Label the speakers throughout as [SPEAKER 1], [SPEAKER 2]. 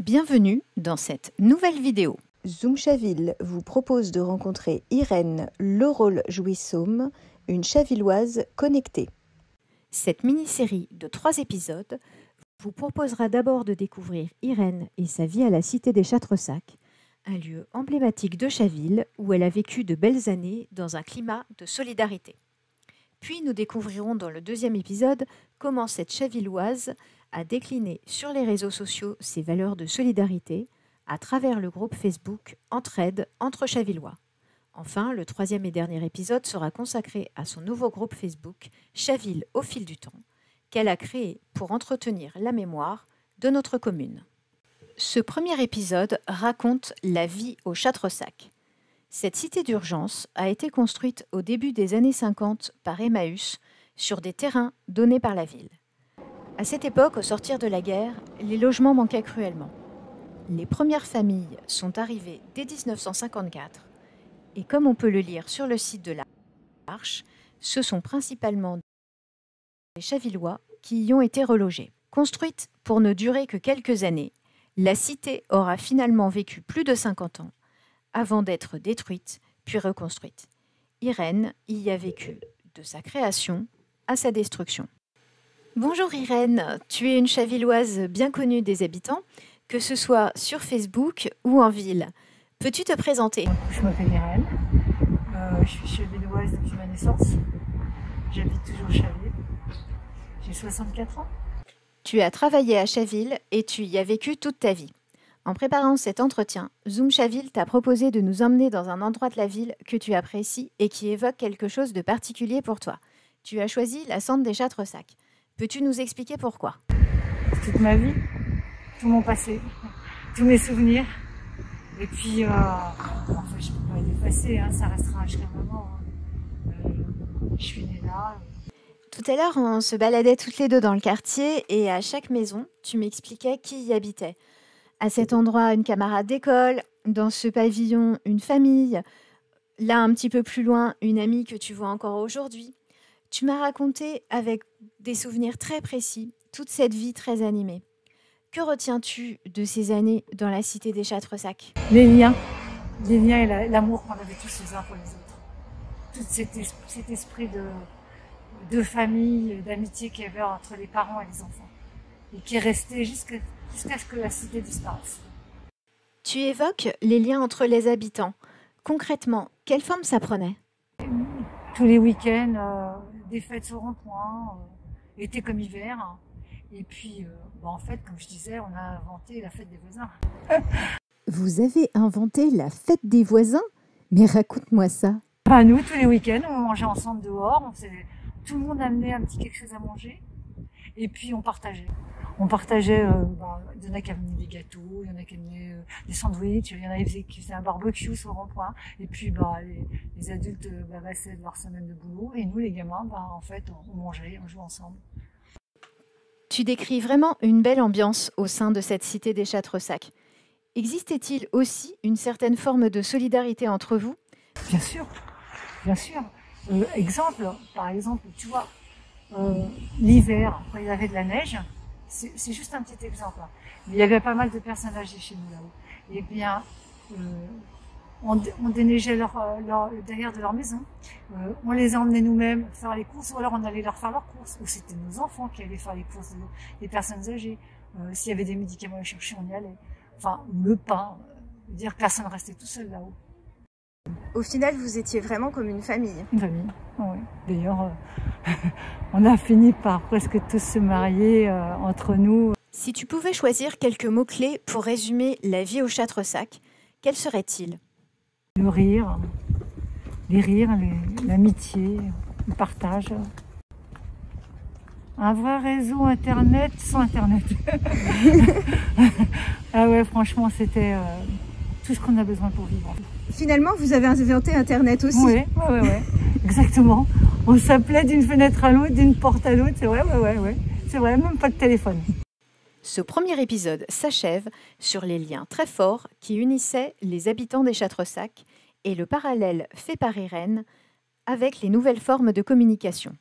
[SPEAKER 1] Bienvenue dans cette nouvelle vidéo.
[SPEAKER 2] Zoom-Chaville vous propose de rencontrer Irène Lerolle-Jouissaume, une Chavilloise connectée.
[SPEAKER 1] Cette mini-série de 3 épisodes vous proposera d'abord de découvrir Irène et sa vie à la Cité des Châtres-Sacs, un lieu emblématique de Chaville où elle a vécu de belles années dans un climat de solidarité. Puis nous découvrirons dans le deuxième épisode comment cette Chavilloise a décliné sur les réseaux sociaux ses valeurs de solidarité à travers le groupe Facebook Entraide entre Chavillois. Enfin, le troisième et dernier épisode sera consacré à son nouveau groupe Facebook Chaville au fil du temps, qu'elle a créé pour entretenir la mémoire de notre commune. Ce premier épisode raconte la vie au Châtres-Sacs. Cette cité d'urgence a été construite au début des années 50 par Emmaüs sur des terrains donnés par la ville. À cette époque, au sortir de la guerre, les logements manquaient cruellement. Les premières familles sont arrivées dès 1954 et comme on peut le lire sur le site de la Marche, ce sont principalement les Chavillois qui y ont été relogés. Construite pour ne durer que quelques années, la cité aura finalement vécu plus de 50 ans avant d'être détruite puis reconstruite. Irène y a vécu de sa création à sa destruction. Bonjour Irène, tu es une Chavilloise bien connue des habitants, que ce soit sur Facebook ou en ville. Peux-tu te présenter?
[SPEAKER 3] Je m'appelle Irène, je suis chavilloise depuis ma naissance, j'habite toujours Chaville, j'ai 64 ans.
[SPEAKER 1] Tu as travaillé à Chaville et tu y as vécu toute ta vie. En préparant cet entretien, Zoom-Chaville t'a proposé de nous emmener dans un endroit de la ville que tu apprécies et qui évoque quelque chose de particulier pour toi. Tu as choisi la Centre des Châtres-Sacs. Peux-tu nous expliquer pourquoi?
[SPEAKER 3] Toute ma vie, tout mon passé, tous mes souvenirs. Et puis, enfin, je ne peux pas les effacer, hein, ça restera jusqu'à un moment. Je suis née là.
[SPEAKER 1] Tout à l'heure, on se baladait toutes les deux dans le quartier et à chaque maison, tu m'expliquais qui y habitait. À cet endroit, une camarade d'école, dans ce pavillon, une famille, là un petit peu plus loin, une amie que tu vois encore aujourd'hui. Tu m'as raconté avec des souvenirs très précis toute cette vie très animée. Que retiens-tu de ces années dans la Cité des Châtres-Sacs?
[SPEAKER 3] Les liens et l'amour qu'on avait tous les uns pour les autres. Tout cet esprit de famille, d'amitié qu'il y avait entre les parents et les enfants. Et qui est resté jusqu'à ce que la cité disparaisse.
[SPEAKER 1] Tu évoques les liens entre les habitants. Concrètement, quelle forme ça prenait?
[SPEAKER 3] Tous les week-ends, des fêtes au rond-point, été comme hiver. Et puis, en fait, comme je disais, on a inventé la fête des voisins.
[SPEAKER 2] Vous avez inventé la fête des voisins? Mais raconte-moi ça.
[SPEAKER 3] Enfin, nous, tous les week-ends, on mangeait ensemble dehors. Tout le monde amenait un petit quelque chose à manger. Et puis, on partageait. Il y en a qui amenaient des gâteaux, il y en a qui amenaient des sandwichs, il y en a qui faisaient un barbecue sur le rond-point. Et puis, les adultes passaient de leur semaine de boulot. Et nous, les gamins, en fait, on mangeait, on jouait ensemble.
[SPEAKER 1] Tu décris vraiment une belle ambiance au sein de cette cité des Châtres-Sacs. Existait-il aussi une certaine forme de solidarité entre vous?
[SPEAKER 3] Bien sûr, bien sûr. Par exemple, tu vois, l'hiver, quand il y avait de la neige, c'est juste un petit exemple. Mais il y avait pas mal de personnes âgées chez nous là-haut. Eh bien, on déneigeait derrière de leur maison. On les emmenait nous-mêmes faire les courses, ou alors on allait leur faire leurs courses. Ou c'était nos enfants qui allaient faire les courses des personnes âgées. S'il y avait des médicaments à chercher, on y allait. Enfin, le pain. Dire que personne restait tout seul là-haut.
[SPEAKER 2] Au final, vous étiez vraiment comme une famille.
[SPEAKER 3] Une famille, oui. D'ailleurs, on a fini par presque tous se marier entre nous.
[SPEAKER 1] Si tu pouvais choisir quelques mots-clés pour résumer la vie au Châtres-Sacs, quels seraient-ils?
[SPEAKER 3] Le rire, les rires, l'amitié, le partage. Un vrai réseau Internet sans Internet. Ah ouais, franchement, c'était tout ce qu'on a besoin pour vivre.
[SPEAKER 2] Finalement, vous avez inventé Internet aussi.
[SPEAKER 3] Oui, exactement. On s'appelait d'une fenêtre à l'autre, d'une porte à l'autre. C'est vrai, c'est vrai, même pas de téléphone.
[SPEAKER 1] Ce premier épisode s'achève sur les liens très forts qui unissaient les habitants des Châtres-Sacs et le parallèle fait par Irène avec les nouvelles formes de communication.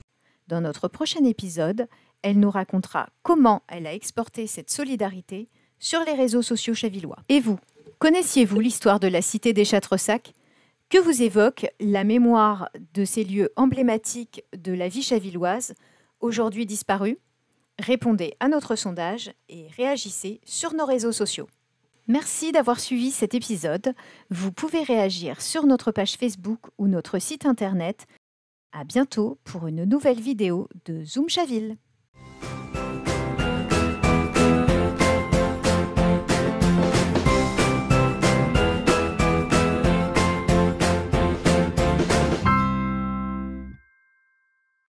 [SPEAKER 1] Dans notre prochain épisode, elle nous racontera comment elle a exporté cette solidarité sur les réseaux sociaux chavillois. Et vous, connaissiez-vous l'histoire de la cité des Châtres-Sac? Que vous évoque la mémoire de ces lieux emblématiques de la vie chavilloise, aujourd'hui disparus? Répondez à notre sondage et réagissez sur nos réseaux sociaux. Merci d'avoir suivi cet épisode. Vous pouvez réagir sur notre page Facebook ou notre site internet. À bientôt pour une nouvelle vidéo de Zoom Chaville.